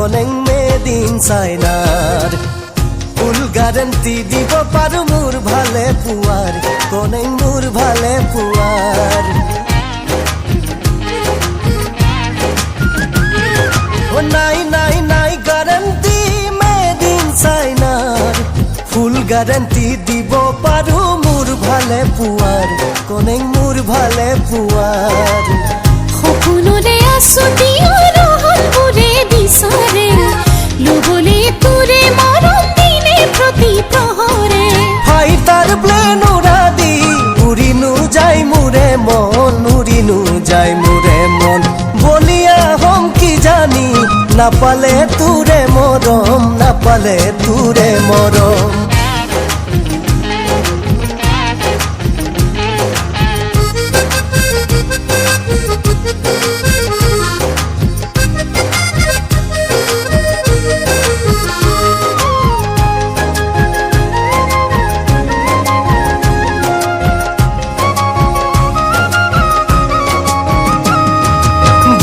কোনেং made in চাইনার full guarantee দিব পারো মোর ভালে পুয়ার কোনেং মোর ভালে পুয়ার ও নাই নাই নাই গ্যারান্টি মেড ইন চাইনার ফুল গ্যারান্টি দিব পারো মোর ভালে পুয়ার কোনেং মোর ভালে পুয়ার সকলোৰে আছো দিও ৰহনবোৰে বিচাৰে লবলে তোৰে মৰম দিনে প্ৰতি প্ৰহৰে ফাইটার প্লেন উড়া দি উড়িনু যাই মুরে মন উড়িনু যাই মুরে মন বলিয়া হম কি জানি না পালে তুরে মরম না পালে তুরে মরম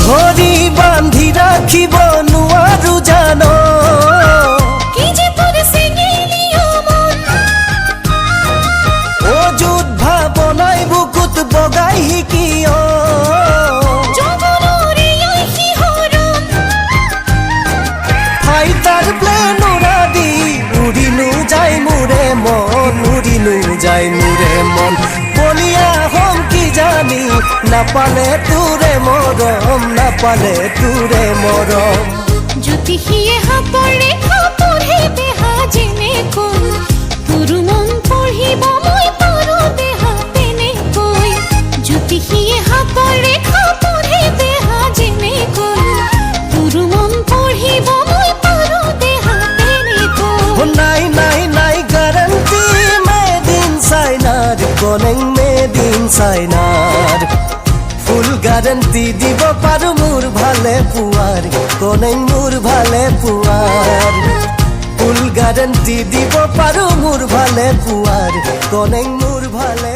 ধরি বান্ধি রাখিব নোৱাৰো জানো কি যে তোৰ চেঙেলিও মন অযুত ভাৱনাই বুকুত বগাই শিকিয় যৌৱনৰে শিহৰণ ফাইটার প্লেন উড়া দি উড়িনু যাই মুরে মন উড়িনু যাই মুরে মন বলিয়া হম কি জানি না পালে তুরে মরম না পালে তুরে মরম জ্যোতিষীয়ে হাতৰে পঢ়ে দেহা যেনে কোন তোৰ মন পঢ়িব মই তোৰ দেহা তেনেকৈ জ্যোতিষীয়ে হাতৰে পঢ়ে দেহা যেনে কোন তোৰ মন পঢ়িব মই তোৰ দেহা তেনেকৈ নাই নাই নাই গ্যারান্টি মেড ইন চাইনার কোনেং মেড ইন চাইনার ফুল গ্যারান্টি দিব পারো মোর ভালে পুয়ার কোনেং মোর ভালে পুয়ার ফুল গ্যারান্টি দিব পারো মোর ভালে পুয়ার কোনেং মোর ভালে